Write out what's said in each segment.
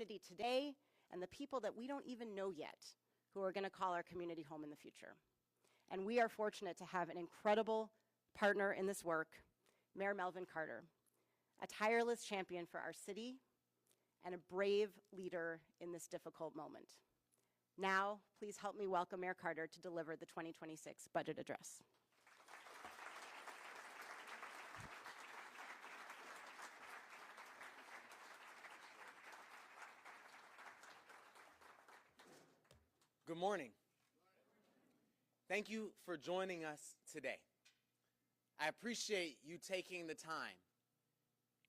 community today and the people that we don't even know yet who are going to call our community home in the future. And we are fortunate to have an incredible partner in this work, Mayor Melvin Carter, a tireless champion for our city and a brave leader in this difficult moment. Now, please help me welcome Mayor Carter to deliver the 2026 budget address. Good morning. Thank you for joining us today. I appreciate you taking the time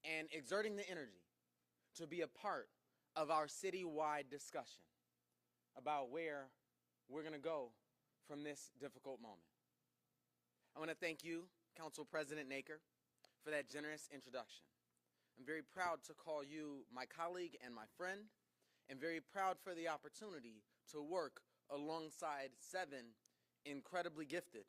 and exerting the energy to be a part of our citywide discussion about where we're going to go from this difficult moment. I want to thank you, Council President Naker, for that generous introduction. I'm very proud to call you my colleague and my friend, and very proud for the opportunity to work alongside 7 incredibly gifted,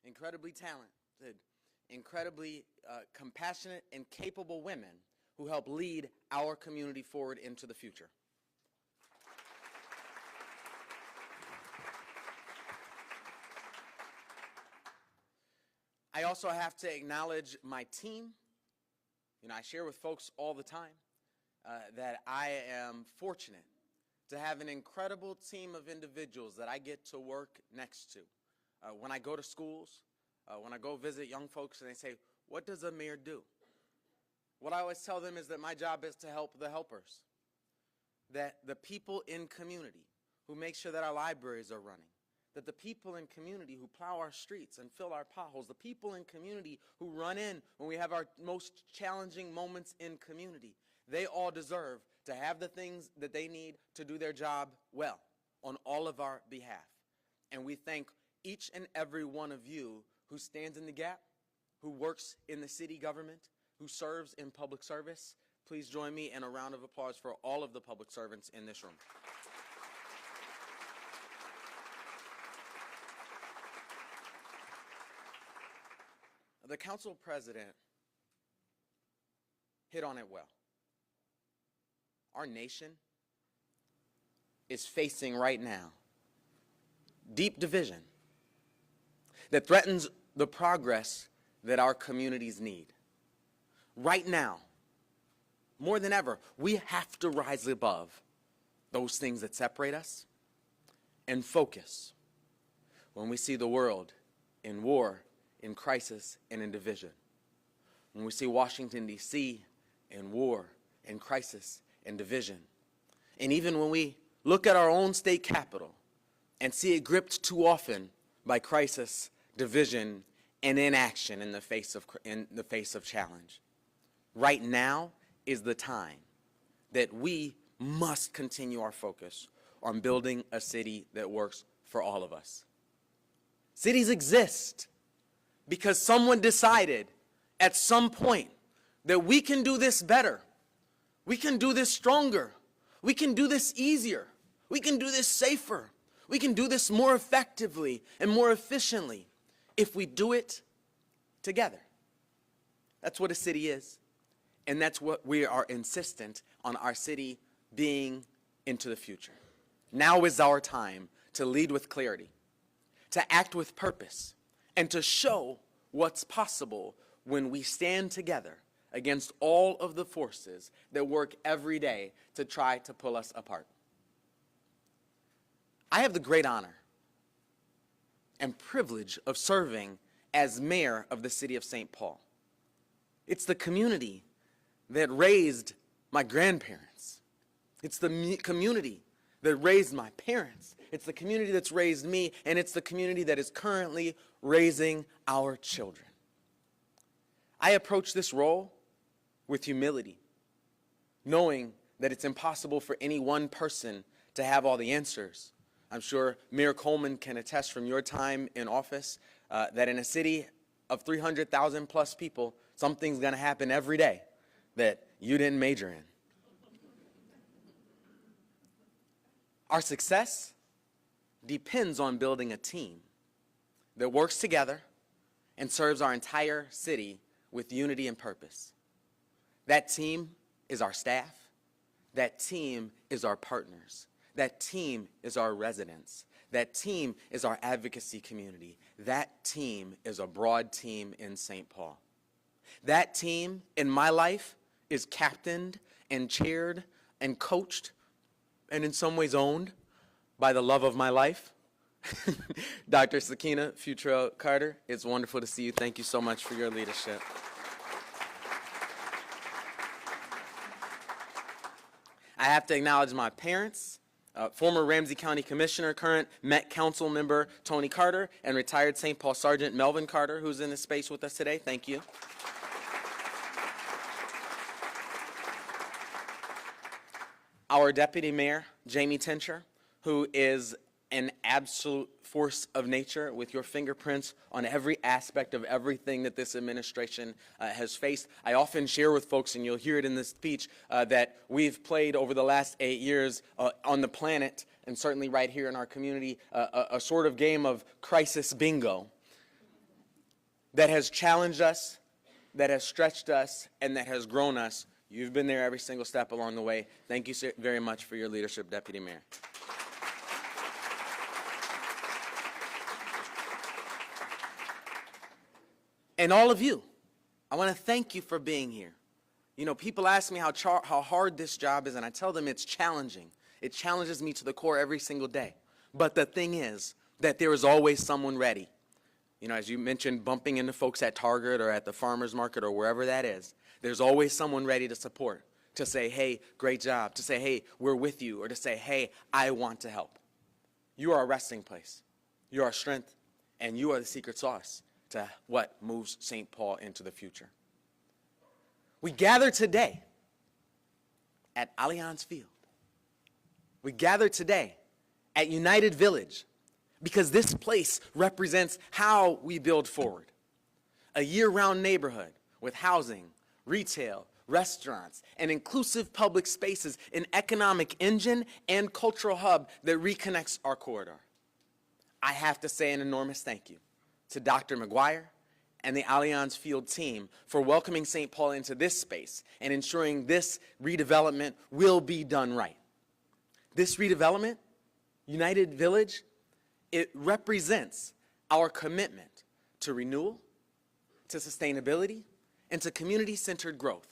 incredibly talented, incredibly compassionate and capable women who help lead our community forward into the future. I also have to acknowledge my team. You know, I share with folks all the time that I am fortunate to have an incredible team of individuals that I get to work next to. When I go to schools, when I go visit young folks and they say, what does a mayor do? What I always tell them is that my job is to help the helpers, that the people in community who make sure that our libraries are running, that the people in community who plow our streets and fill our potholes, the people in community who run in when we have our most challenging moments in community, they all deserve to have the things that they need to do their job well on all of our behalf. And we thank each and every one of you who stands in the gap, who works in the city government, who serves in public service. Please join me in a round of applause for all of the public servants in this room. The council president hit on it well. Our nation is facing right now deep division that threatens the progress that our communities need. Right now, more than ever, we have to rise above those things that separate us and focus when we see the world in war, in crisis, and in division. When we see Washington, D.C. in war, in crisis, and division. And even when we look at our own state capital and see it gripped too often by crisis, division, and inaction in the face of challenge. Right now is the time that we must continue our focus on building a city that works for all of us. Cities exist because someone decided at some point that we can do this better. We can do this stronger. We can do this easier. We can do this safer. We can do this more effectively and more efficiently if we do it together. That's what a city is. And that's what we are insistent on our city being into the future. Now is our time to lead with clarity, to act with purpose, and to show what's possible when we stand together against all of the forces that work every day to try to pull us apart. I have the great honor and privilege of serving as mayor of the city of St. Paul. It's the community that raised my grandparents. It's the community that raised my parents. It's the community that's raised me, and it's the community that is currently raising our children. I approach this role with humility, knowing that it's impossible for any one person to have all the answers. I'm sure Mayor Coleman can attest from your time in office that in a city of 300,000 plus people, something's going to happen every day that you didn't major in. Our success depends on building a team that works together and serves our entire city with unity and purpose. That team is our staff. That team is our partners. That team is our residents. That team is our advocacy community. That team is a broad team in St. Paul. That team in my life is captained and chaired and coached and in some ways owned by the love of my life, Dr. Sakina Futrell Carter. It's wonderful to see you. Thank you so much for your leadership. I have to acknowledge my parents, former Ramsey County Commissioner, current Met Council member Tony Carter, and retired St. Paul Sergeant Melvin Carter, who's in this space with us today. Thank you. Our Deputy Mayor, Jamie Tincher, who is an absolute force of nature with your fingerprints on every aspect of everything that this administration has faced. I often share with folks, and you'll hear it in this speech, that we've played over the last 8 years on the planet, and certainly right here in our community, a sort of game of crisis bingo that has challenged us, that has stretched us, and that has grown us. You've been there every single step along the way. Thank you very much for your leadership, Deputy Mayor. And all of you, I want to thank you for being here. You know, people ask me how hard this job is, and I tell them it's challenging. It challenges me to the core every single day. But the thing is that there is always someone ready. You know, as you mentioned, bumping into folks at Target or at the farmer's market or wherever that is, there's always someone ready to support, to say, hey, great job, to say, hey, we're with you, or to say, hey, I want to help. You are a resting place. You are our strength, and you are the secret sauce to what moves St. Paul into the future. We gather today at Allianz Field. We gather today at United Village because this place represents how we build forward. A year-round neighborhood with housing, retail, restaurants, and inclusive public spaces, an economic engine and cultural hub that reconnects our corridor. I have to say an enormous thank you to Dr. McGuire and the Allianz Field team for welcoming St. Paul into this space and ensuring this redevelopment will be done right. This redevelopment, United Village, it represents our commitment to renewal, to sustainability, and to community-centered growth.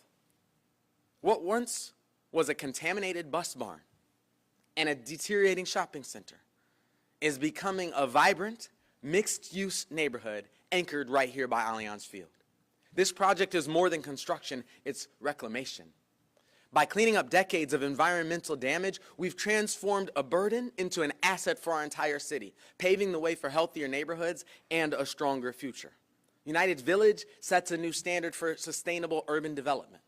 What once was a contaminated bus barn and a deteriorating shopping center is becoming a vibrant, mixed-use neighborhood anchored right here by Allianz Field. This project is more than construction, it's reclamation. By cleaning up decades of environmental damage, we've transformed a burden into an asset for our entire city, paving the way for healthier neighborhoods and a stronger future. United Village sets a new standard for sustainable urban development.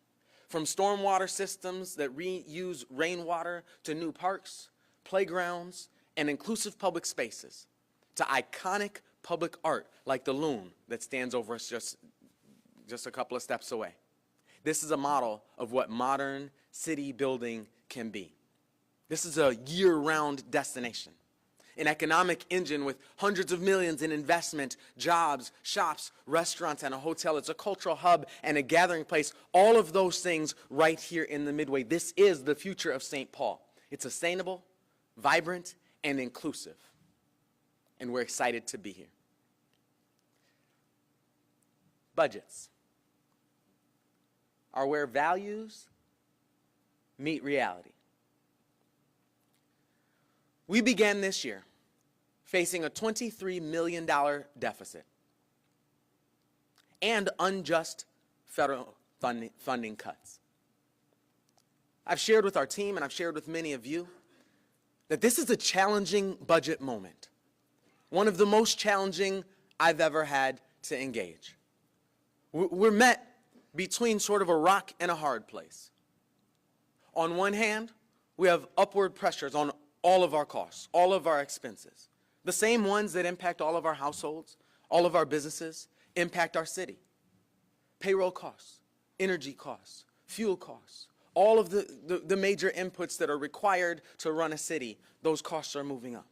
From stormwater systems that reuse rainwater to new parks, playgrounds, and inclusive public spaces, to iconic public art like the loon that stands over us just a couple of steps away. This is a model of what modern city building can be. This is a year-round destination, an economic engine with hundreds of millions in investment, jobs, shops, restaurants, and a hotel. It's a cultural hub and a gathering place, all of those things right here in the Midway. This is the future of St. Paul. It's sustainable, vibrant, and inclusive. And we're excited to be here. Budgets are where values meet reality. We began this year facing a $23 million deficit and unjust federal funding cuts. I've shared with our team and I've shared with many of you that this is a challenging budget moment, one of the most challenging I've ever had to engage. We're met between sort of a rock and a hard place. On one hand, we have upward pressures on all of our costs, all of our expenses, the same ones that impact all of our households, all of our businesses, impact our city. Payroll costs, energy costs, fuel costs, all of the major inputs that are required to run a city, those costs are moving up.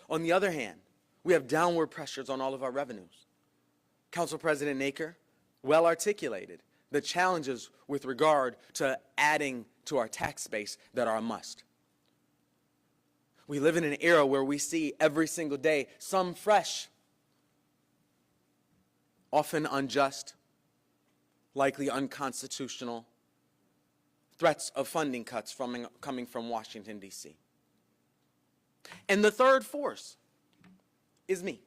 On the other hand, we have downward pressures on all of our revenues. Council President Naker well articulated the challenges with regard to adding to our tax base that are a must. We live in an era where we see every single day some fresh, often unjust, likely unconstitutional threats of funding cuts coming from Washington, D.C. And the third force is me,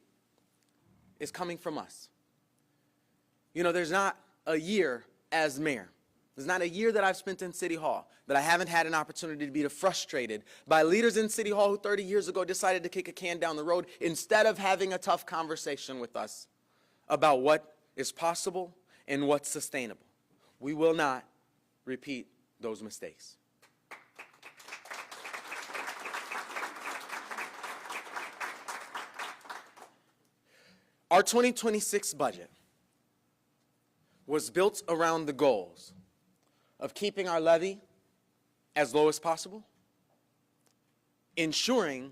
is coming from us. You know, there's not a year as mayor, there's not a year that I've spent in City Hall that I haven't had an opportunity to be frustrated by leaders in City Hall who 30 years ago decided to kick a can down the road instead of having a tough conversation with us about what is possible and what's sustainable. We will not repeat those mistakes. Our 2026 budget was built around the goals of keeping our levy as low as possible, ensuring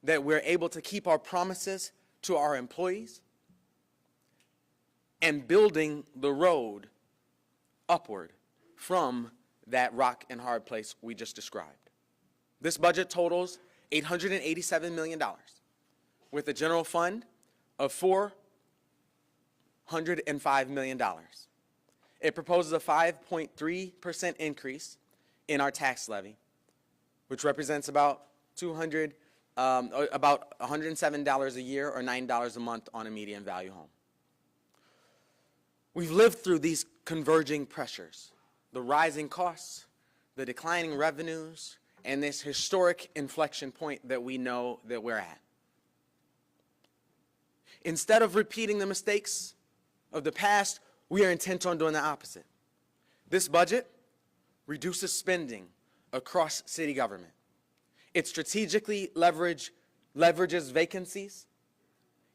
that we're able to keep our promises to our employees, and building the road upward from that rock and hard place we just described. This budget totals $887 million, with a general fund of $405 million. It proposes a 5.3% increase in our tax levy, which represents about $107 a year or $9 a month on a median value home. We've lived through these converging pressures, the rising costs, the declining revenues, and this historic inflection point that we know that we're at. Instead of repeating the mistakes of the past, we are intent on doing the opposite. This budget reduces spending across city government. It strategically leverages vacancies,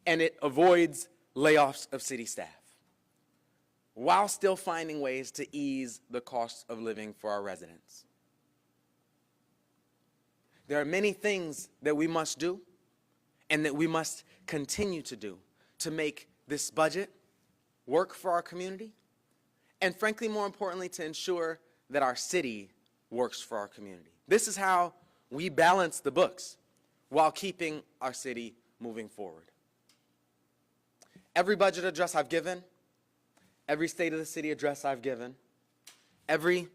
and it avoids layoffs of city staff, while still finding ways to ease the cost of living for our residents. There are many things that we must do and that we must continue to do to make this budget work for our community, and frankly, more importantly, to ensure that our city works for our community. This is how we balance the books while keeping our city moving forward. Every budget address I've given, every State of the City address I've given, every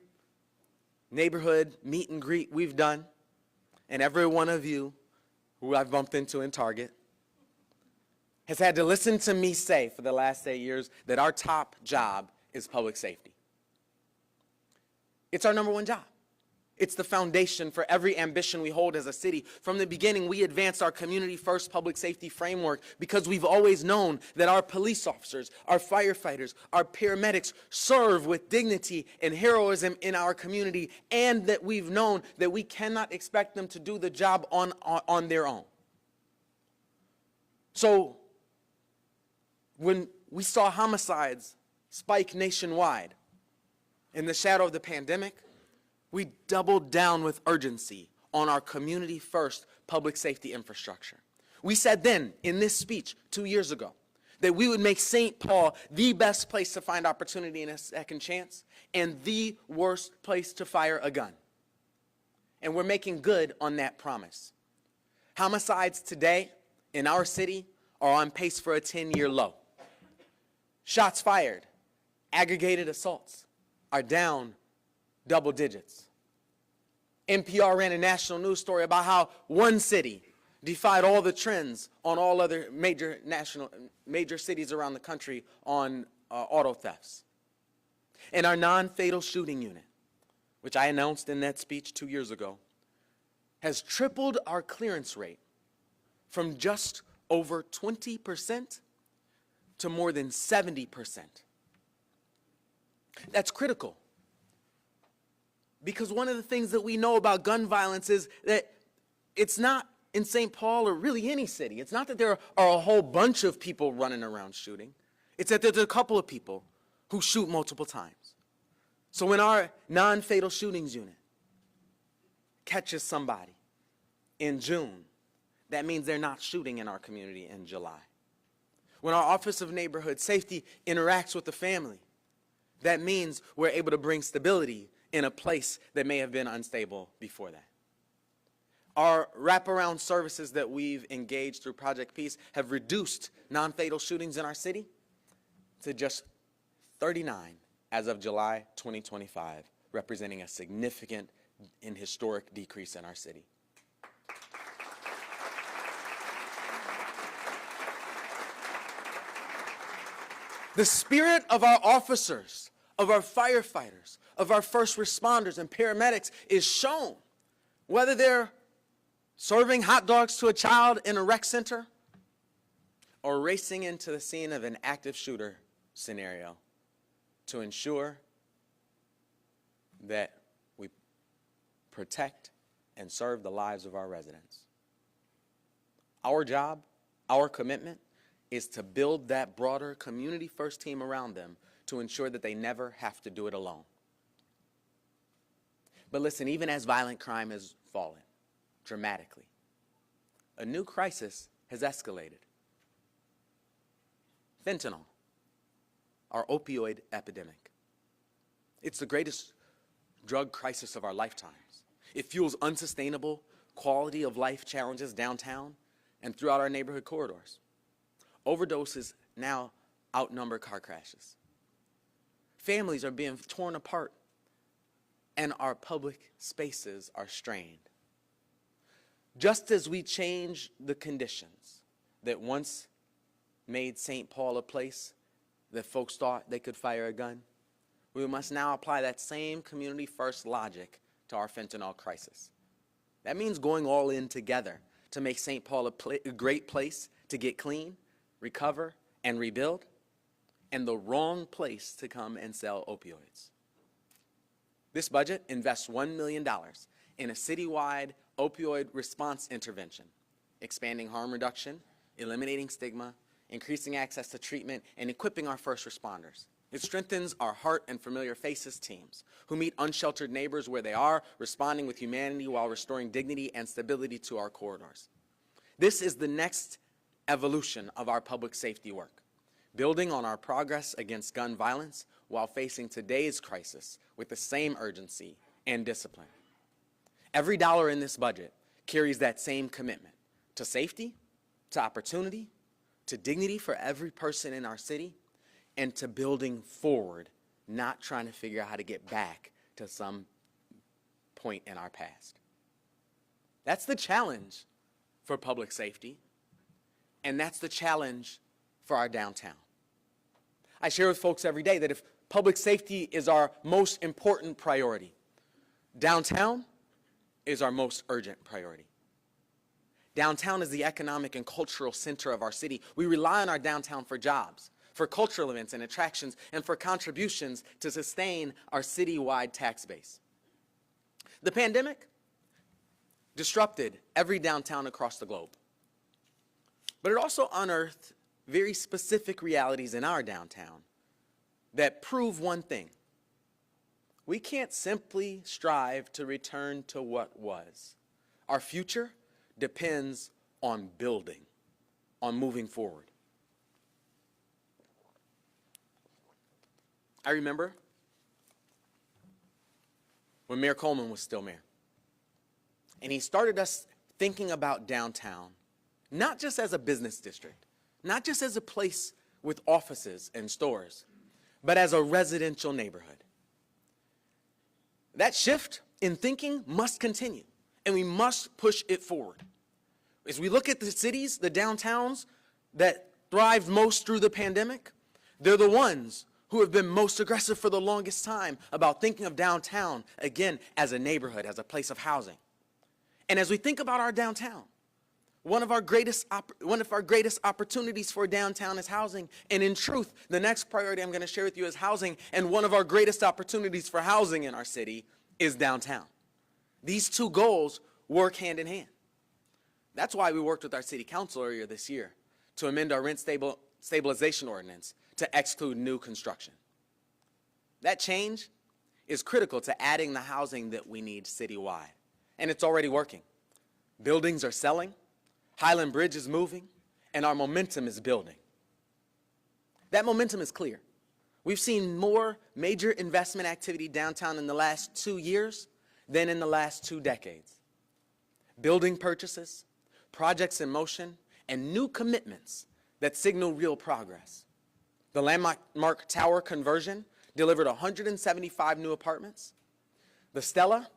neighborhood meet and greet we've done, and every one of you who I've bumped into in Target has had to listen to me say for the last 8 years that our top job is public safety. It's our number one job. It's the foundation for every ambition we hold as a city. From the beginning, we advanced our community-first public safety framework because we've always known that our police officers, our firefighters, our paramedics serve with dignity and heroism in our community, and that we've known that we cannot expect them to do the job on their own. So, when we saw homicides spike nationwide in the shadow of the pandemic, we doubled down with urgency on our community-first public safety infrastructure. We said then, in this speech 2 years ago, that we would make St. Paul the best place to find opportunity and a second chance, and the worst place to fire a gun. And we're making good on that promise. Homicides today in our city are on pace for a 10-year low. Shots fired, aggregated assaults are down double digits. NPR ran a national news story about how one city defied all the trends on all other major cities around the country on auto thefts. And our non-fatal shooting unit, which I announced in that speech 2 years ago, has tripled our clearance rate from just over 20% to more than 70%. That's critical, because one of the things that we know about gun violence is that it's not in St. Paul or really any city. It's not that there are a whole bunch of people running around shooting. It's that there's a couple of people who shoot multiple times. So when our non-fatal shootings unit catches somebody in June, that means they're not shooting in our community in July. When our Office of Neighborhood Safety interacts with the family That means we're able to bring stability in a place that may have been unstable before that. Our wraparound services that we've engaged through Project Peace have reduced non-fatal shootings in our city to just 39 as of July 2025, representing a significant and historic decrease in our city. The spirit of our officers, of our firefighters, of our first responders and paramedics is shown, whether they're serving hot dogs to a child in a rec center or racing into the scene of an active shooter scenario to ensure that we protect and serve the lives of our residents. Our job, our commitment, is to build that broader community-first team around them to ensure that they never have to do it alone. But listen, even as violent crime has fallen dramatically, a new crisis has escalated. Fentanyl, our opioid epidemic. It's the greatest drug crisis of our lifetimes. It fuels unsustainable quality of life challenges downtown and throughout our neighborhood corridors. Overdoses now outnumber car crashes. Families are being torn apart, and our public spaces are strained. Just as we change the conditions that once made St. Paul a place that folks thought they could fire a gun, we must now apply that same community-first logic to our fentanyl crisis. That means going all in together to make St. Paul a great place to get clean, recover, and rebuild, and the wrong place to come and sell opioids. This budget invests $1 million in a citywide opioid response intervention, expanding harm reduction, eliminating stigma, increasing access to treatment, and equipping our first responders. It strengthens our Heart and Familiar Faces teams, who meet unsheltered neighbors where they are, responding with humanity while restoring dignity and stability to our corridors. This is the next evolution of our public safety work, building on our progress against gun violence while facing today's crisis with the same urgency and discipline. Every dollar in this budget carries that same commitment to safety, to opportunity, to dignity for every person in our city, and to building forward, not trying to figure out how to get back to some point in our past. That's the challenge for public safety. And that's the challenge for our downtown. I share with folks every day that if public safety is our most important priority, downtown is our most urgent priority. Downtown is the economic and cultural center of our city. We rely on our downtown for jobs, for cultural events and attractions, and for contributions to sustain our citywide tax base. The pandemic disrupted every downtown across the globe. But it also unearthed very specific realities in our downtown that prove one thing. We can't simply strive to return to what was. Our future depends on building, on moving forward. I remember when Mayor Coleman was still mayor, and he started us thinking about downtown not just as a business district, not just as a place with offices and stores, but as a residential neighborhood. That shift in thinking must continue, and we must push it forward. As we look at the cities, the downtowns that thrived most through the pandemic, they're the ones who have been most aggressive for the longest time about thinking of downtown, again, as a neighborhood, as a place of housing. And as we think about our downtown, one of our greatest opportunities for downtown is housing. And in truth, the next priority I'm going to share with you is housing. And one of our greatest opportunities for housing in our city is downtown. These two goals work hand in hand. That's why we worked with our city council earlier this year to amend our rent stabilization ordinance to exclude new construction. That change is critical to adding the housing that we need citywide. And it's already working. Buildings are selling. Highland Bridge is moving, and our momentum is building. That momentum is clear. We've seen more major investment activity downtown in the last 2 years than in the last 2 decades. Building purchases, projects in motion, and new commitments that signal real progress. The Landmark Tower conversion delivered 175 new apartments. The Stella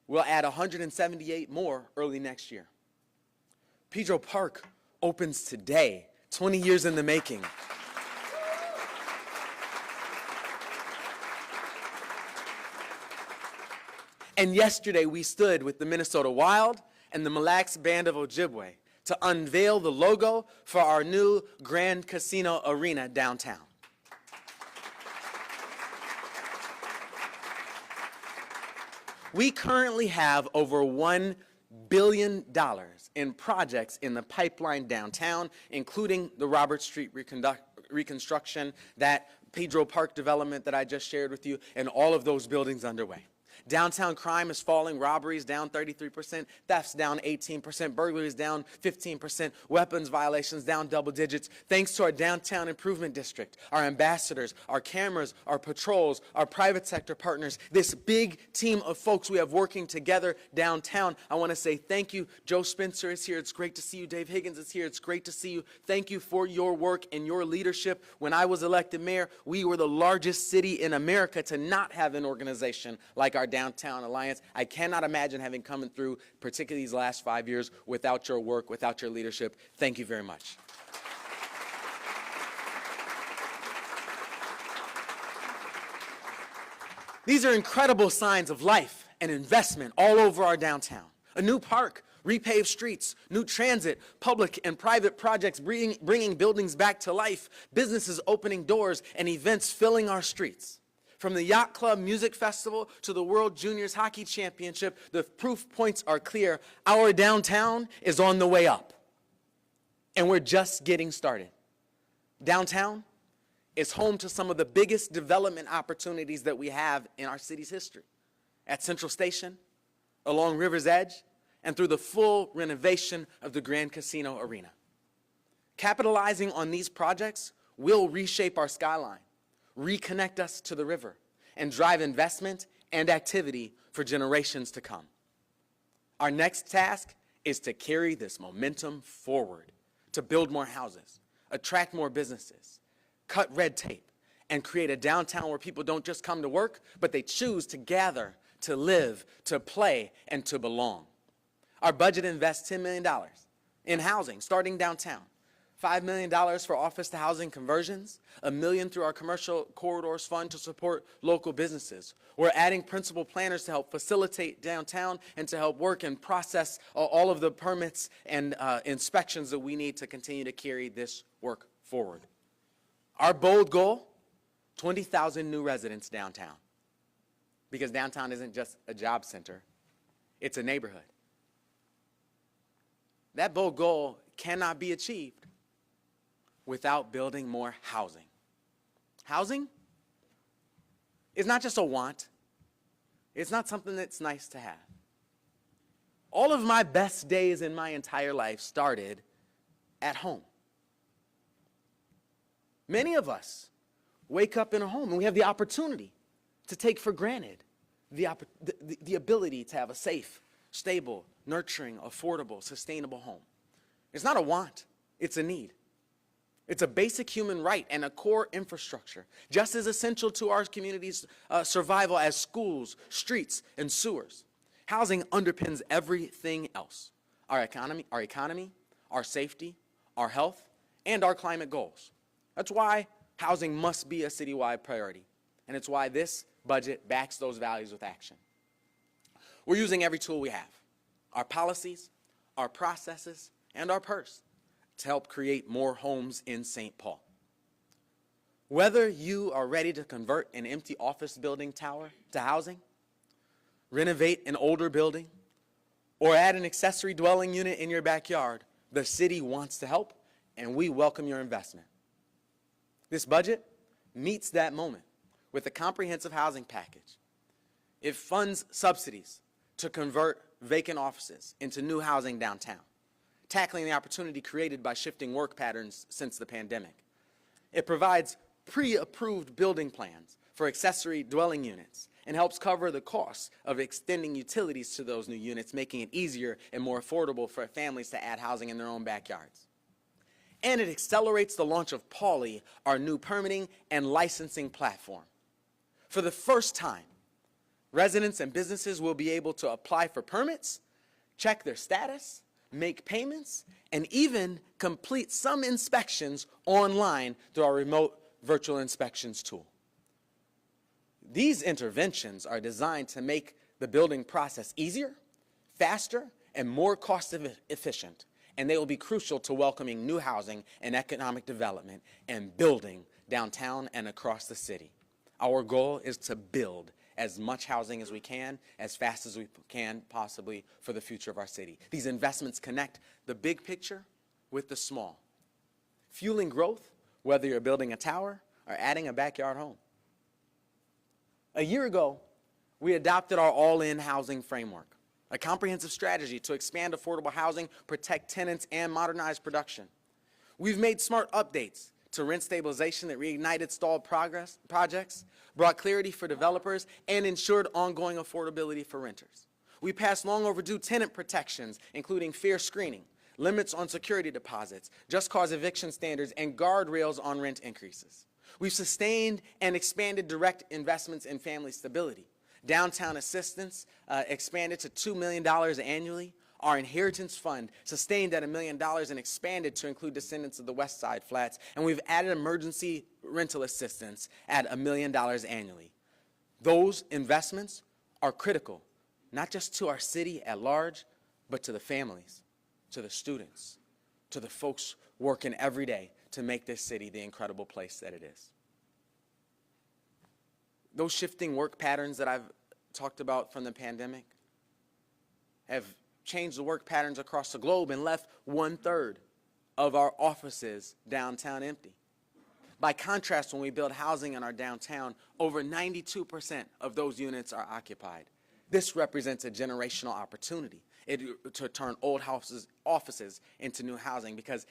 will add 178 more early next year. Pedro Park opens today, 20 years in the making. And yesterday we stood with the Minnesota Wild and the Mille Lacs Band of Ojibwe to unveil the logo for our new Grand Casino Arena downtown. We currently have over $1 billion in projects in the pipeline downtown, including the Robert Street reconstruction, that Pedro Park development that I just shared with you, and all of those buildings underway. Downtown crime is falling, robberies down 33%, thefts down 18%, burglaries down 15%, weapons violations down double digits, thanks to our downtown improvement district, our ambassadors, our cameras, our patrols, our private sector partners, this big team of folks we have working together downtown. I want to say thank you. Joe Spencer is here. It's great to see you. Dave Higgins is here. It's great to see you. Thank you for your work and your leadership. When I was elected mayor, we were the largest city in America to not have an organization like our Downtown Alliance. I cannot imagine having come through, particularly these last 5 years, without your work, without your leadership. Thank you very much. These are incredible signs of life and investment all over our downtown. A new park, repaved streets, new transit, public and private projects bringing buildings back to life, businesses opening doors, and events filling our streets. From the Yacht Club Music Festival to the World Juniors Hockey Championship, the proof points are clear. Our downtown is on the way up, and we're just getting started. Downtown is home to some of the biggest development opportunities that we have in our city's history. At Central Station, along River's Edge, and through the full renovation of the Grand Casino Arena. Capitalizing on these projects will reshape our skyline, reconnect us to the river, and drive investment and activity for generations to come. Our next task is to carry this momentum forward, to build more houses, attract more businesses, cut red tape, and create a downtown where people don't just come to work, but they choose to gather, to live, to play, and to belong. Our budget invests $10 million in housing, starting downtown. $5 million for office-to-housing conversions, $1 million through our Commercial Corridors Fund to support local businesses. We're adding principal planners to help facilitate downtown and to help work and process all of the permits and inspections that we need to continue to carry this work forward. Our bold goal, 20,000 new residents downtown. Because downtown isn't just a job center, it's a neighborhood. That bold goal cannot be achieved without building more housing. Housing is not just a want. It's not something that's nice to have. All of my best days in my entire life started at home. Many of us wake up in a home and we have the opportunity to take for granted the ability to have a safe, stable, nurturing, affordable, sustainable home. It's not a want, it's a need. It's a basic human right and a core infrastructure, just as essential to our community's survival as schools, streets, and sewers. Housing underpins everything else: our economy, our safety, our health, and our climate goals. That's why housing must be a citywide priority, and it's why this budget backs those values with action. We're using every tool we have: our policies, our processes, and our purse, to help create more homes in St. Paul. Whether you are ready to convert an empty office building tower to housing, renovate an older building, or add an accessory dwelling unit in your backyard, the city wants to help, and we welcome your investment. This budget meets that moment with a comprehensive housing package. It funds subsidies to convert vacant offices into new housing downtown, tackling the opportunity created by shifting work patterns since the pandemic. It provides pre-approved building plans for accessory dwelling units and helps cover the costs of extending utilities to those new units, making it easier and more affordable for families to add housing in their own backyards. And it accelerates the launch of Pauli, our new permitting and licensing platform. For the first time, residents and businesses will be able to apply for permits, check their status, make payments, and even complete some inspections online through our remote virtual inspections tool. These interventions are designed to make the building process easier, faster, and more cost-efficient, and they will be crucial to welcoming new housing and economic development and building downtown and across the city. Our goal is to build as much housing as we can, as fast as we can possibly for the future of our city. These investments connect the big picture with the small, fueling growth, whether you're building a tower or adding a backyard home. A year ago, we adopted our all-in housing framework, a comprehensive strategy to expand affordable housing, protect tenants, and modernize production. We've made smart updates to rent stabilization that reignited stalled projects, brought clarity for developers, and ensured ongoing affordability for renters. We passed long overdue tenant protections, including fair screening, limits on security deposits, just cause eviction standards, and guardrails on rent increases. We've sustained and expanded direct investments in family stability. Downtown assistance expanded to $2 million annually. Our inheritance fund sustained at $1 million and expanded to include descendants of the West Side flats. And we've added emergency rental assistance at $1 million annually. Those investments are critical, not just to our city at large, but to the families, to the students, to the folks working every day to make this city the incredible place that it is. Those shifting work patterns that I've talked about from the pandemic have changed the work patterns across the globe and left 1/3 of our offices downtown empty. By contrast, when we build housing in our downtown, over 92% of those units are occupied. This represents a generational opportunity to turn old offices into new housing, because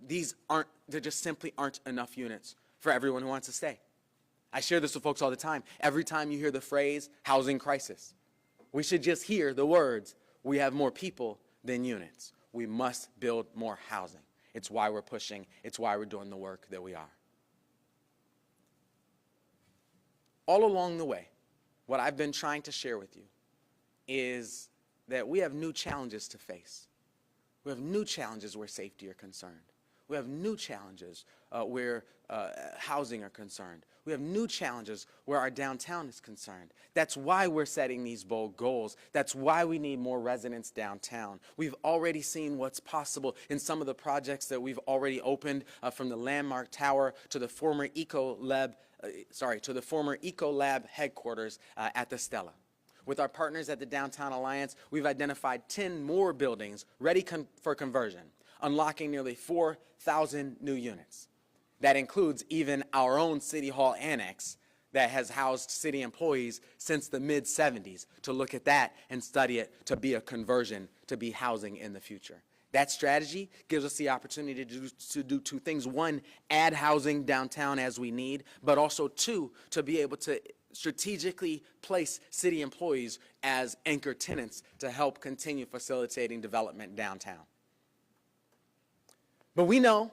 there just simply aren't enough units for everyone who wants to stay. I share this with folks all the time. Every time you hear the phrase housing crisis, we should just hear the words, we have more people than units. We must build more housing. It's why we're pushing. It's why we're doing the work that we are. All along the way, what I've been trying to share with you is that we have new challenges to face. We have new challenges where safety are concerned. We have new challenges where housing are concerned. We have new challenges where our downtown is concerned. That's why we're setting these bold goals. That's why we need more residents downtown. We've already seen what's possible in some of the projects that we've already opened, from the Landmark Tower to the former Ecolab headquarters at the Stella. With our partners at the Downtown Alliance, we've identified 10 more buildings ready for conversion, unlocking nearly 4,000 new units. That includes even our own City Hall annex that has housed city employees since the mid-'70s, to look at that and study it to be a conversion, to be housing in the future. That strategy gives us the opportunity to do two things. One, add housing downtown as we need, but also two, to be able to strategically place city employees as anchor tenants to help continue facilitating development downtown. But we know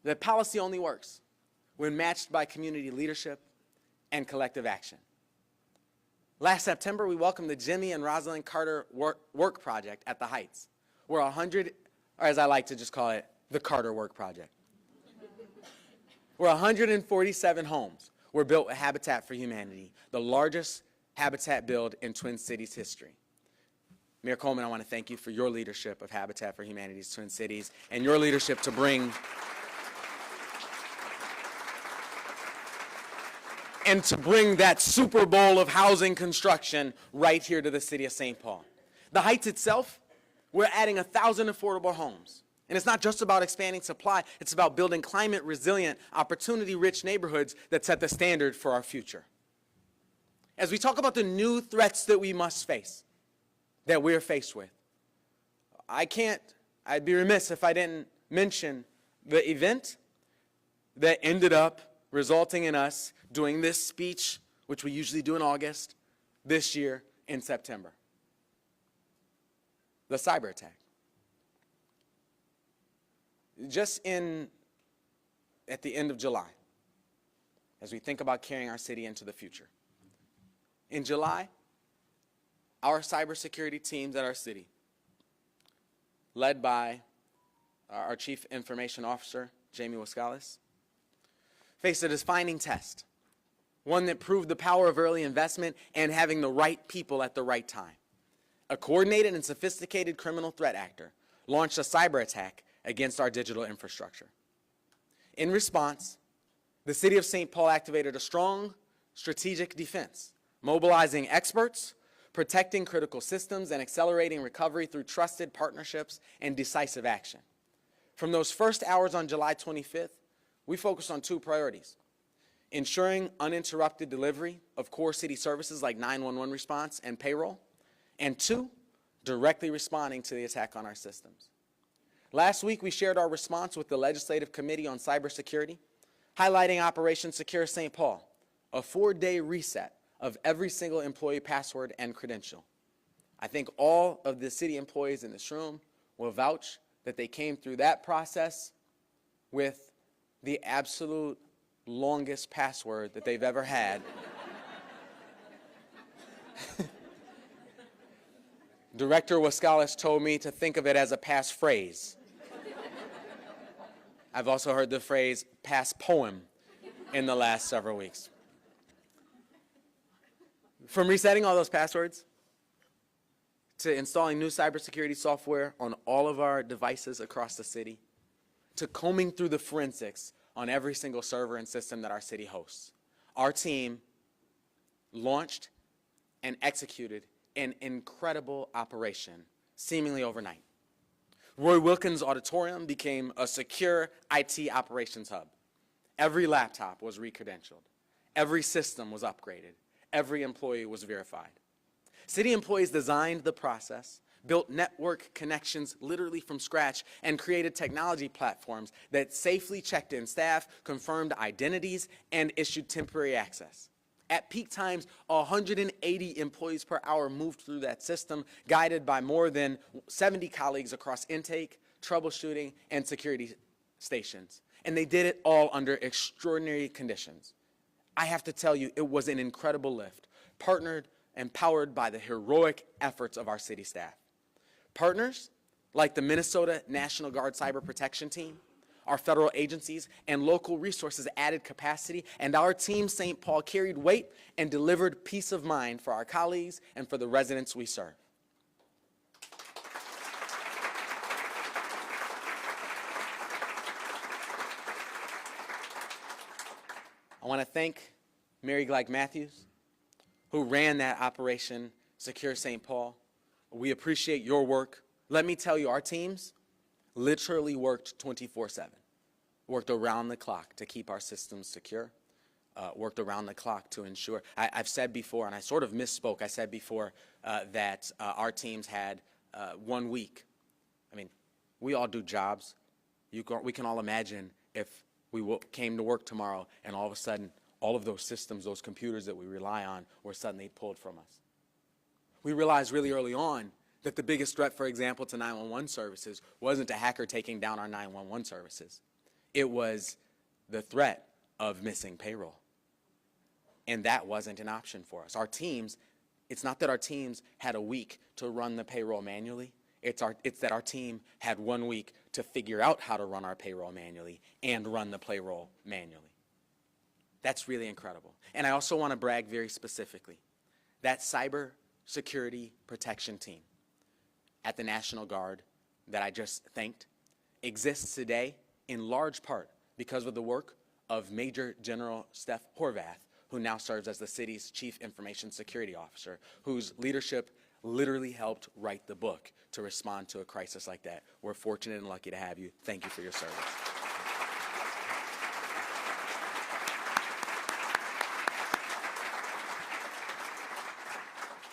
that policy only works when matched by community leadership and collective action. Last September, we welcomed the Jimmy and Rosalind Carter Work Project at the Heights, where 100, or as I like to just call it, the Carter Work Project, where 147 homes were built with Habitat for Humanity, the largest habitat build in Twin Cities history. Mayor Coleman, I want to thank you for your leadership of Habitat for Humanity's Twin Cities and your leadership to bring that Super Bowl of housing construction right here to the city of St. Paul. The Heights itself, we're adding 1,000 affordable homes. And it's not just about expanding supply, it's about building climate-resilient, opportunity-rich neighborhoods that set the standard for our future. As we talk about the new threats that we must face, that we're faced with, I'd be remiss if I didn't mention the event that ended up resulting in us doing this speech, which we usually do in August, this year in September. The cyber attack. Just at the end of July, as we think about carrying our city into the future. In July, our cybersecurity teams at our city, led by our Chief Information Officer, Jamie Wascalis, faced a defining test, one that proved the power of early investment and having the right people at the right time. A coordinated and sophisticated criminal threat actor launched a cyber attack against our digital infrastructure. In response, the city of St. Paul activated a strong strategic defense, mobilizing experts, protecting critical systems, and accelerating recovery through trusted partnerships and decisive action. From those first hours on July 25th, we focused on two priorities: ensuring uninterrupted delivery of core city services like 911 response and payroll, and two, directly responding to the attack on our systems. Last week, we shared our response with the Legislative Committee on Cybersecurity, highlighting Operation Secure St. Paul, a 4-day reset of every single employee password and credential. I think all of the city employees in this room will vouch that they came through that process with the absolute longest password that they've ever had. Director Wascalis told me to think of it as a passphrase. I've also heard the phrase pass poem in the last several weeks. From resetting all those passwords to installing new cybersecurity software on all of our devices across the city, to combing through the forensics on every single server and system that our city hosts, our team launched and executed an incredible operation, seemingly overnight. Roy Wilkins Auditorium became a secure IT operations hub. Every laptop was re-credentialed. Every system was upgraded. Every employee was verified. City employees designed the process, built network connections literally from scratch, and created technology platforms that safely checked in staff, confirmed identities, and issued temporary access. At peak times, 180 employees per hour moved through that system, guided by more than 70 colleagues across intake, troubleshooting, and security stations. And they did it all under extraordinary conditions. I have to tell you, it was an incredible lift, partnered and powered by the heroic efforts of our city staff. Partners like the Minnesota National Guard Cyber Protection Team, our federal agencies, and local resources added capacity, and our team, St. Paul, carried weight and delivered peace of mind for our colleagues and for the residents we serve. I want to thank Mary Gleick Matthews, who ran that Operation Secure St. Paul. We appreciate your work. Let me tell you, our teams literally worked 24/7, worked around the clock to keep our systems secure, worked around the clock to ensure. I've said before, and I sort of misspoke, I said before that our teams had 1 week. I mean, we all do jobs. We can all imagine if we came to work tomorrow and all of a sudden all of those systems, those computers that we rely on, were suddenly pulled from us. We realized really early on that the biggest threat, for example, to 911 services wasn't a hacker taking down our 911 services. It was the threat of missing payroll. And that wasn't an option for us. Our teams, it's not that our teams had a week to run the payroll manually. It's that our team had 1 week to figure out how to run our payroll manually and run the payroll manually. That's really incredible. And I also want to brag very specifically. That cyber security protection team at the National Guard that I just thanked exists today in large part because of the work of Major General Steph Horvath, who now serves as the city's Chief Information Security Officer, whose leadership literally helped write the book to respond to a crisis like that. We're fortunate and lucky to have you. Thank you for your service.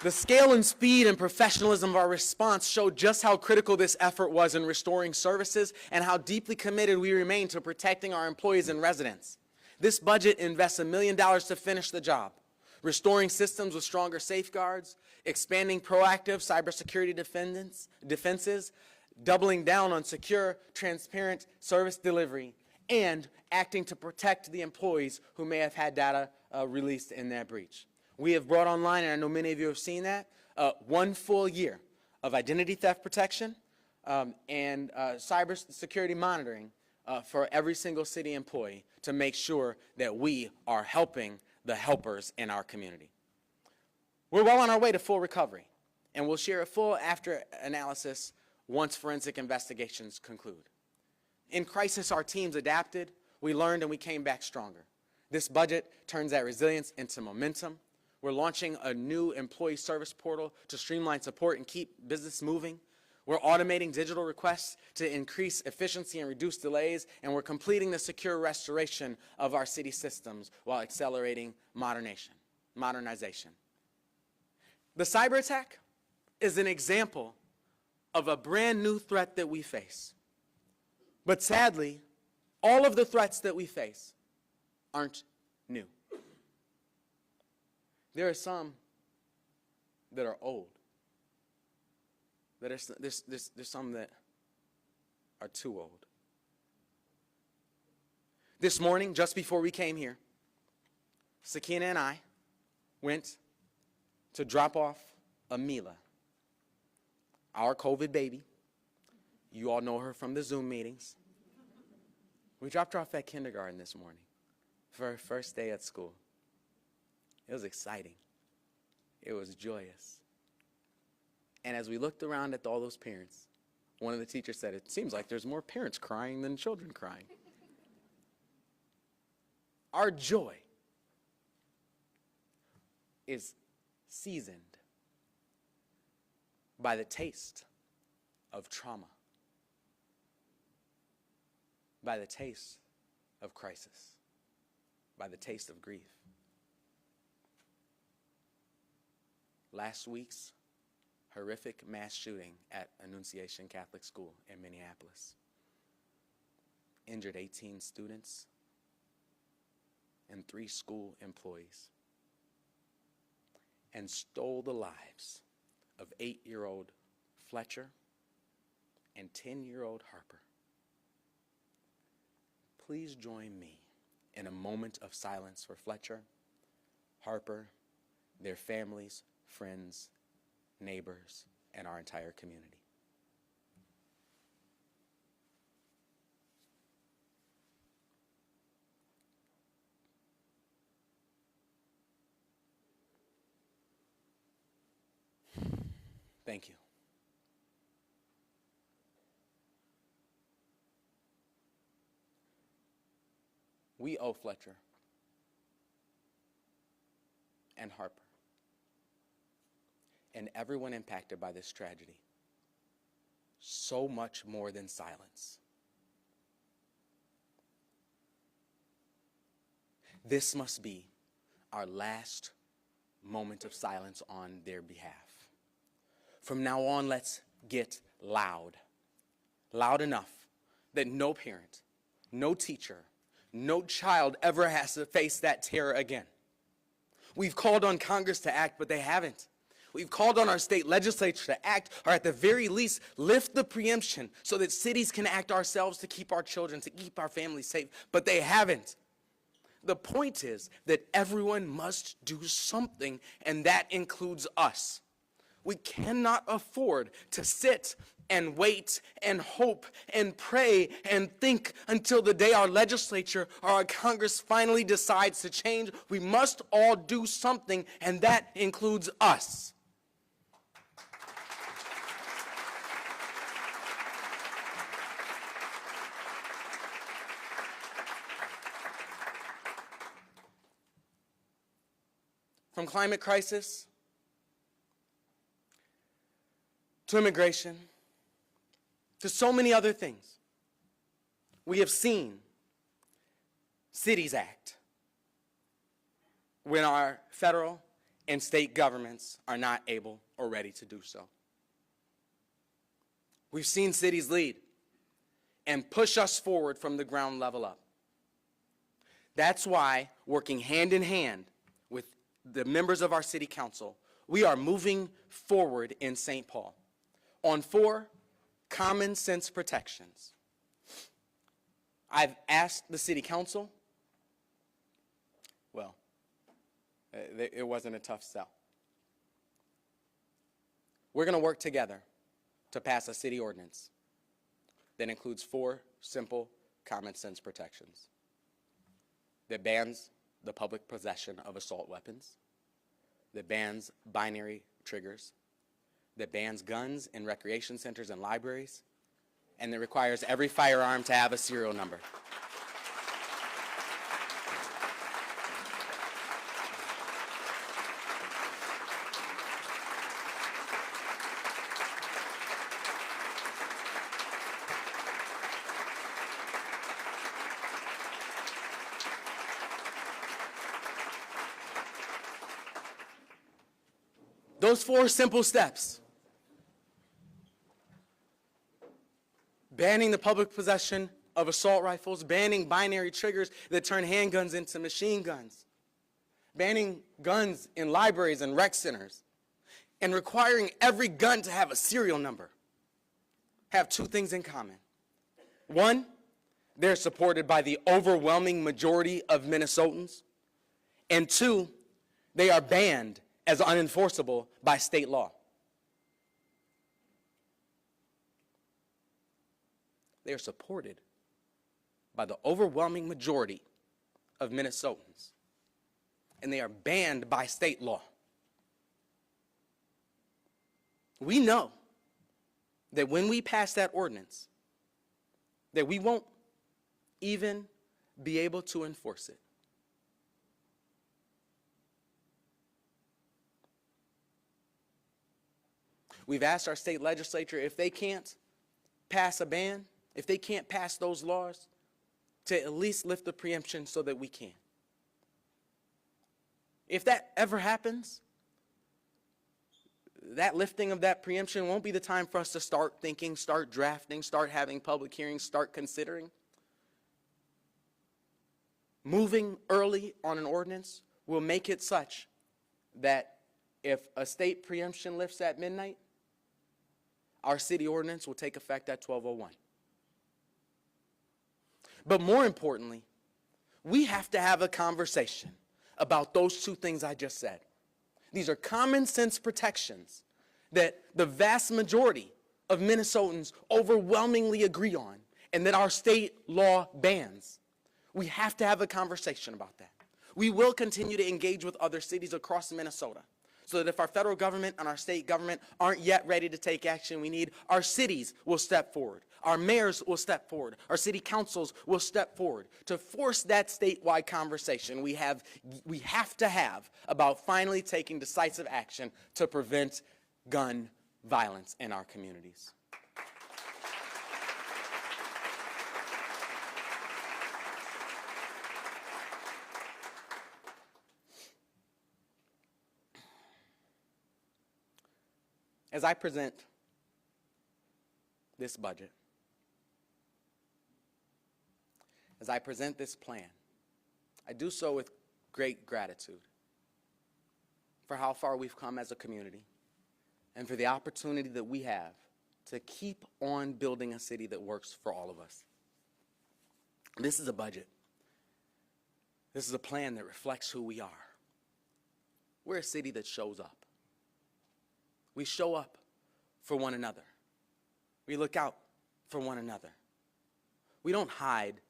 The scale and speed and professionalism of our response showed just how critical this effort was in restoring services and how deeply committed we remain to protecting our employees and residents. This budget invests $1 million to finish the job, restoring systems with stronger safeguards, expanding proactive cybersecurity defenses, doubling down on secure, transparent service delivery, and acting to protect the employees who may have had data released in that breach. We have brought online, and I know many of you have seen that, 1 full year of identity theft protection and cybersecurity monitoring for every single city employee to make sure that we are helping the helpers in our community. We're well on our way to full recovery, and we'll share a full after analysis once forensic investigations conclude. In crisis, our teams adapted, we learned, and we came back stronger. This budget turns that resilience into momentum. We're launching a new employee service portal to streamline support and keep business moving. We're automating digital requests to increase efficiency and reduce delays, and we're completing the secure restoration of our city systems while accelerating modernization. The cyber attack is an example of a brand new threat that we face. But sadly, all of the threats that we face aren't new. There are some that are old. There's some that are too old. This morning, just before we came here, Sakina and I went to drop off Amila, our COVID baby. You all know her from the Zoom meetings. We dropped her off at kindergarten this morning for her first day at school. It was exciting. It was joyous. And as we looked around at all those parents, one of the teachers said, "It seems like there's more parents crying than children crying." Our joy is seasoned by the taste of trauma, by the taste of crisis, by the taste of grief. Last week's horrific mass shooting at Annunciation Catholic School in Minneapolis injured 18 students and 3 school employees and stole the lives of 8-year-old Fletcher and 10-year-old Harper. Please join me in a moment of silence for Fletcher, Harper, their families, friends, neighbors, and our entire community. Thank you. We owe Fletcher and Harper and everyone impacted by this tragedy so much more than silence. This must be our last moment of silence on their behalf. From now on, let's get loud. Loud enough that no parent, no teacher, no child ever has to face that terror again. We've called on Congress to act, but they haven't. We've called on our state legislature to act, or at the very least, lift the preemption so that cities can act ourselves to keep our children, to keep our families safe, but they haven't. The point is that everyone must do something, and that includes us. We cannot afford to sit and wait and hope and pray and think until the day our legislature or our Congress finally decides to change. We must all do something, and that includes us. From climate crisis to immigration, to so many other things, we have seen cities act when our federal and state governments are not able or ready to do so. We've seen cities lead and push us forward from the ground level up. That's why, working hand in hand with the members of our city council, we are moving forward in St. Paul on 4 common sense protections. I've asked the city council, well, it wasn't a tough sell. We're going to work together to pass a city ordinance that includes 4 simple common sense protections that bans the public possession of assault weapons, that bans binary triggers, that bans guns in recreation centers and libraries, and that requires every firearm to have a serial number. Those 4 simple steps, banning the public possession of assault rifles, banning binary triggers that turn handguns into machine guns, banning guns in libraries and rec centers, and requiring every gun to have a serial number, have 2 things in common. 1, they're supported by the overwhelming majority of Minnesotans, and 2, they are banned as unenforceable by state law. They are supported by the overwhelming majority of Minnesotans, and they are banned by state law. We know that when we pass that ordinance, that we won't even be able to enforce it. We've asked our state legislature if they can't pass a ban, if they can't pass those laws, to at least lift the preemption so that we can. If that ever happens, that lifting of that preemption won't be the time for us to start thinking, start drafting, start having public hearings, start considering. Moving early on an ordinance will make it such that if a state preemption lifts at midnight, our city ordinance will take effect at 12:01. But more importantly, we have to have a conversation about those 2 things I just said. These are common sense protections that the vast majority of Minnesotans overwhelmingly agree on and that our state law bans. We have to have a conversation about that. We will continue to engage with other cities across Minnesota, so that if our federal government and our state government aren't yet ready to take action we need, our cities will step forward. Our mayors will step forward. Our city councils will step forward to force that statewide conversation we have to have about finally taking decisive action to prevent gun violence in our communities. As I present this budget, as I present this plan, I do so with great gratitude for how far we've come as a community and for the opportunity that we have to keep on building a city that works for all of us. This is a budget. This is a plan that reflects who we are. We're a city that shows up. We show up for one another. We look out for one another. We don't hide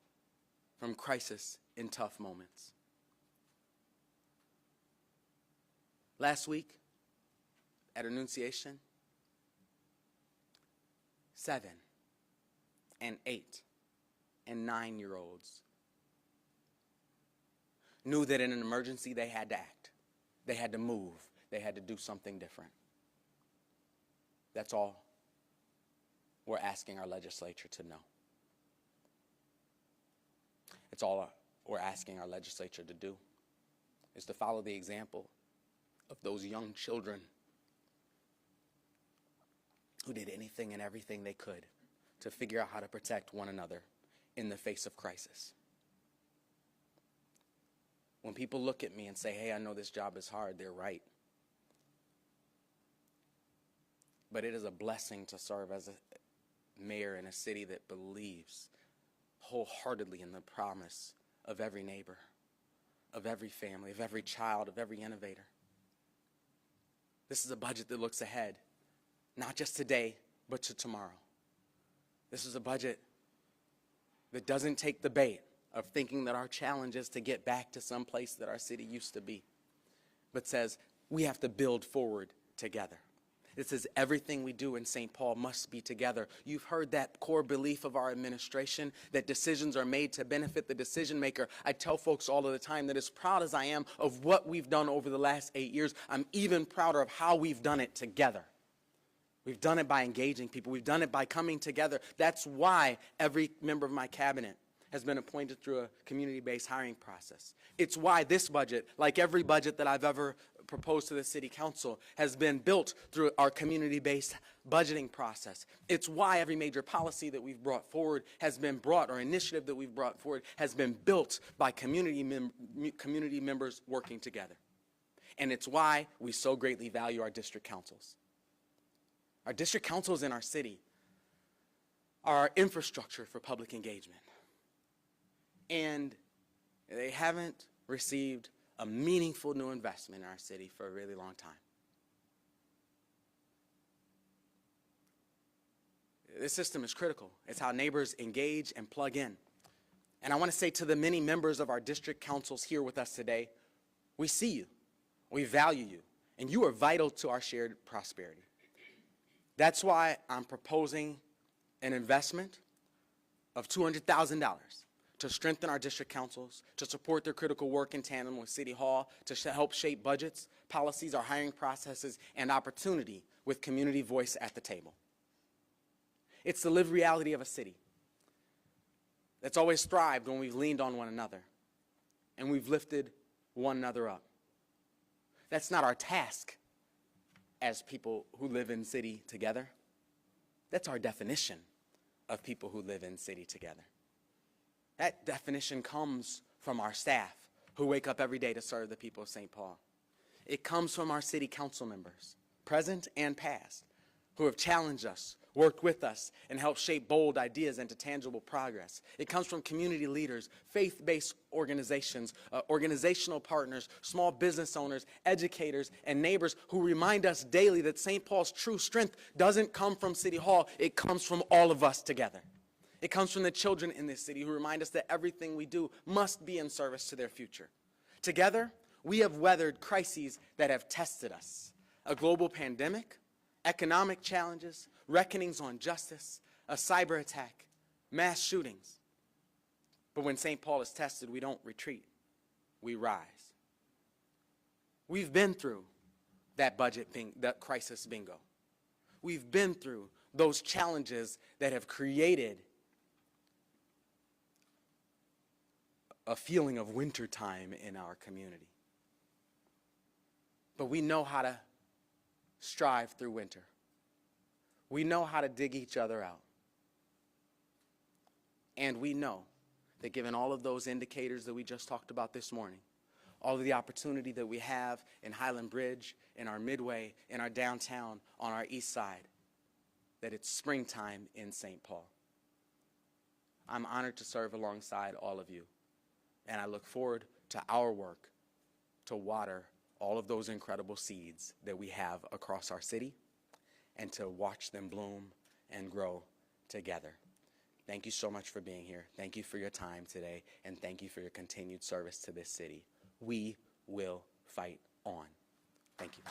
from crisis in tough moments. Last week at Annunciation, 7 and 8 and 9-year-olds knew that in an emergency they had to act. They had to move. They had to do something different. That's all we're asking our legislature to know. It's all we're asking our legislature to do, is to follow the example of those young children who did anything and everything they could to figure out how to protect one another in the face of crisis. When people look at me and say, hey, I know this job is hard, they're right. But it is a blessing to serve as a mayor in a city that believes wholeheartedly in the promise of every neighbor, of every family, of every child, of every innovator. This is a budget that looks ahead, not just today, but to tomorrow. This is a budget that doesn't take the bait of thinking that our challenge is to get back to some place that our city used to be, but says we have to build forward together. It says everything we do in St. Paul must be together. You've heard that core belief of our administration, that decisions are made to benefit the decision maker. I tell folks all of the time that as proud as I am of what we've done over the last 8 years, I'm even prouder of how we've done it together. We've done it by engaging people. We've done it by coming together. That's why every member of my cabinet has been appointed through a community-based hiring process. It's why this budget, like every budget that I've ever proposed to the city council, has been built through our community-based budgeting process. It's why every major policy that we've brought forward has been brought, or initiative that we've brought forward has been built by community members working together. And it's why we so greatly value our district councils. Our district councils in our city are our infrastructure for public engagement. And they haven't received a meaningful new investment in our city for a really long time. This system is critical. It's how neighbors engage and plug in. And I want to say to the many members of our district councils here with us today, we see you, we value you, and you are vital to our shared prosperity. That's why I'm proposing an investment of $200,000 to strengthen our district councils, to support their critical work in tandem with City Hall, to help shape budgets, policies, our hiring processes, and opportunity with community voice at the table. It's the lived reality of a city that's always thrived when we've leaned on one another and we've lifted one another up. That's not our task as people who live in city together. That's our definition of people who live in city together. That definition comes from our staff who wake up every day to serve the people of St. Paul. It comes from our city council members, present and past, who have challenged us, worked with us, and helped shape bold ideas into tangible progress. It comes from community leaders, faith-based organizations, organizational partners, small business owners, educators, and neighbors who remind us daily that St. Paul's true strength doesn't come from City Hall, it comes from all of us together. It comes from the children in this city who remind us that everything we do must be in service to their future. Together, we have weathered crises that have tested us. A global pandemic, economic challenges, reckonings on justice, a cyber attack, mass shootings. But when St. Paul is tested, we don't retreat, we rise. We've been through that that crisis bingo. We've been through those challenges that have created a feeling of wintertime in our community. But we know how to strive through winter. We know how to dig each other out. And we know that given all of those indicators that we just talked about this morning, all of the opportunity that we have in Highland Bridge, in our Midway, in our downtown, on our east side, that it's springtime in St. Paul. I'm honored to serve alongside all of you. And I look forward to our work to water all of those incredible seeds that we have across our city and to watch them bloom and grow together. Thank you so much for being here. Thank you for your time today, and thank you for your continued service to this city. We will fight on. Thank you.